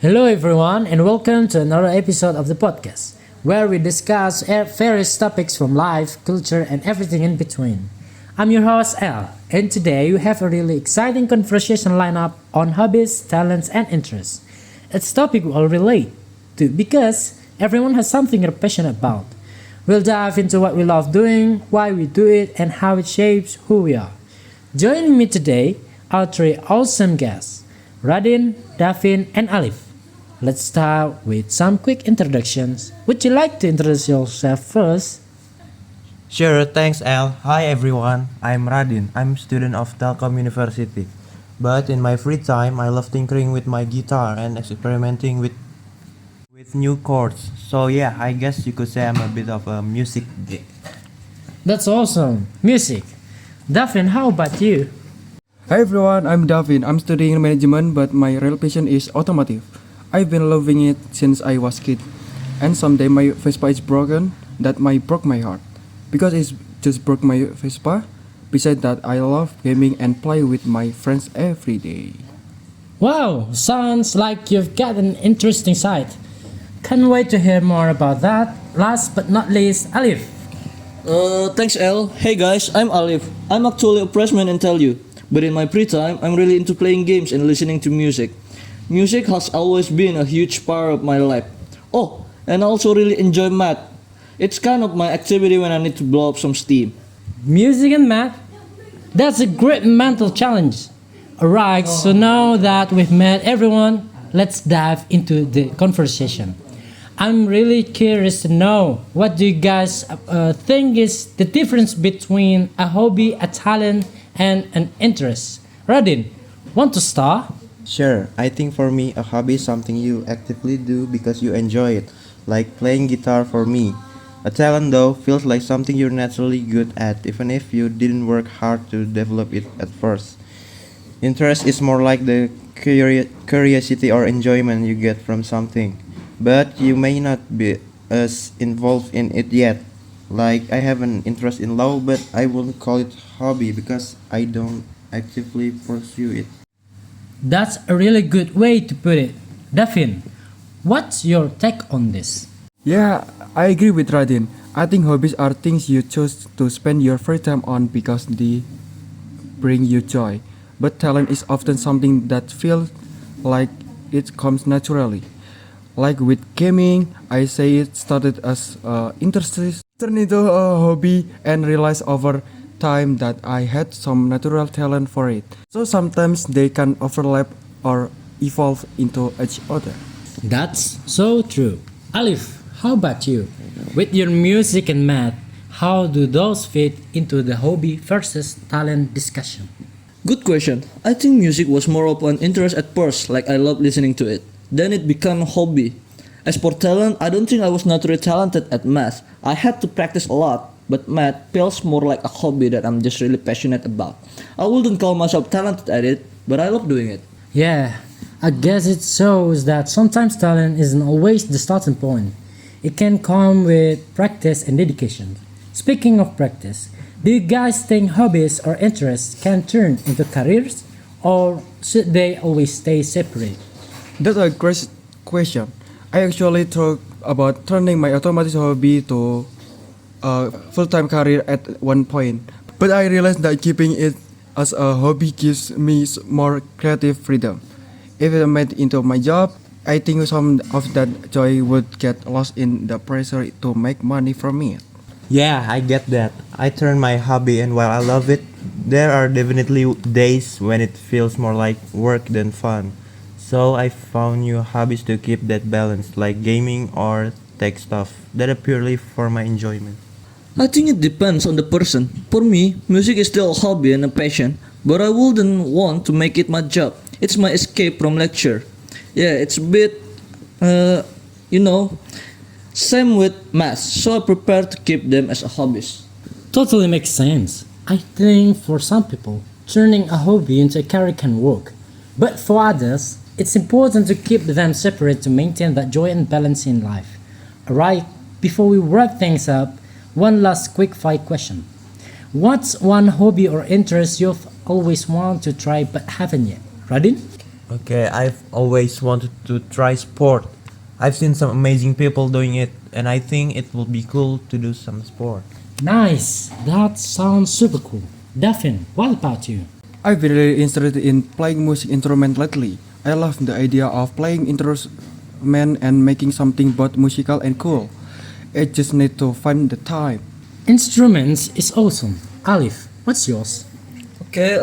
Hello, everyone, and welcome to another episode of the podcast where we discuss various topics from life, culture, and everything in between. I'm your host, Al, and today we have a really exciting conversation lineup on hobbies, talents, and interests. It's a topic we all relate to because everyone has something they're passionate about. We'll dive into what we love doing, why we do it, and how it shapes who we are. Joining me today are three awesome guests Radin, Davin, and Alif. Let's start with some quick introductions. Would you like to introduce yourself first? Sure, thanks Al. Hi everyone, I'm Radin. I'm a student of Telkom University. But in my free time, I love tinkering with my guitar and experimenting with new chords. So yeah, I guess you could say I'm a bit of a music geek. That's awesome. Music. Davin, how about you? Hi everyone, I'm Davin. I'm studying management, but my real passion is automotive. I've been loving it since I was kid, and someday my Vespa is broken. That might broke my heart, because it just broke my Vespa. Besides that, I love gaming and play with my friends every day. Wow, sounds like you've got an interesting side. Can't wait to hear more about that. Last but not least, Alif. Thanks, L. Hey guys, I'm Alif. I'm actually a freshman in TELU, but in my free time, I'm really into playing games and listening to music. Music has always been a huge part of my life. Oh, and I also really enjoy math. It's kind of my activity when I need to blow up some steam. Music and math? That's a great mental challenge. Alright, so now that we've met everyone, let's dive into the conversation. I'm really curious to know what do you guys think is the difference between a hobby, a talent, and an interest. Radin, want to start? Sure, I think for me, a hobby is something you actively do because you enjoy it, like playing guitar for me. A talent, though, feels like something you're naturally good at, even if you didn't work hard to develop it at first. Interest is more like the curiosity or enjoyment you get from something, but you may not be as involved in it yet. Like, I have an interest in law, but I wouldn't call it hobby because I don't actively pursue it. That's a really good way to put it. Davin, what's your take on this? Yeah, I agree with Radin. I think hobbies are things you choose to spend your free time on because they bring you joy. But talent is often something that feels like it comes naturally. Like with gaming, I say it started as interest, turned into a hobby, and realized over time that I had some natural talent for it. So sometimes they can overlap or evolve into each other. That's so true. Alif, how about you? With your music and math, how do those fit into the hobby versus talent discussion? Good question. I think music was more of an interest at first, like I love listening to it. Then it became a hobby. As for talent, I don't think I was naturally talented at math. I had to practice a lot, but math feels more like a hobby that I'm just really passionate about. I wouldn't call myself talented at it, but I love doing it. Yeah, I guess it shows that sometimes talent isn't always the starting point. It can come with practice and dedication. Speaking of practice, do you guys think hobbies or interests can turn into careers, or should they always stay separate? That's a great question. I actually thought about turning my automotive hobby to a full-time career at one point, but I realized that keeping it as a hobby gives me more creative freedom. If I made it into my job, I think some of that joy would get lost in the pressure to make money from it. Yeah, I get that. I turn my hobby, and while I love it, there are definitely days when it feels more like work than fun. So I found new hobbies to keep that balance, like gaming or tech stuff that are purely for my enjoyment. I think it depends on the person. For me, music is still a hobby and a passion, but I wouldn't want to make it my job. It's my escape from lecture. Yeah, it's a bit, you know, same with math, so I prefer to keep them as a hobbies. Totally makes sense. I think for some people, turning a hobby into a career can work. But for others, it's important to keep them separate to maintain that joy and balance in life. Alright, before we wrap things up, one last quick fire question. What's one hobby or interest you've always wanted to try but haven't yet? Radin? Okay, I've always wanted to try sport. I've seen some amazing people doing it, and I think it would be cool to do some sport. Nice! That sounds super cool. Davin, what about you? I've been really interested in playing music instrument lately. I love the idea of playing instrument and making something both musical and cool. I just need to find the time. Instruments is awesome. Alif, what's yours? Okay,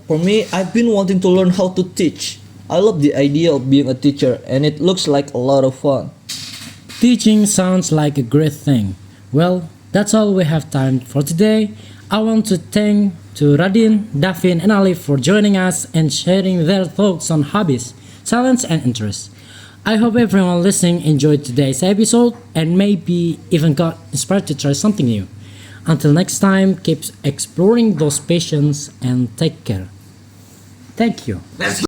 for me, I've been wanting to learn how to teach. I love the idea of being a teacher, and it looks like a lot of fun. Teaching sounds like a great thing. Well, that's all we have time for today. I want to thank to Radin, Davin, and Alif for joining us and sharing their thoughts on hobbies, talents, and interests. I hope everyone listening enjoyed today's episode and maybe even got inspired to try something new. Until next time, keep exploring those passions and take care. Thank you.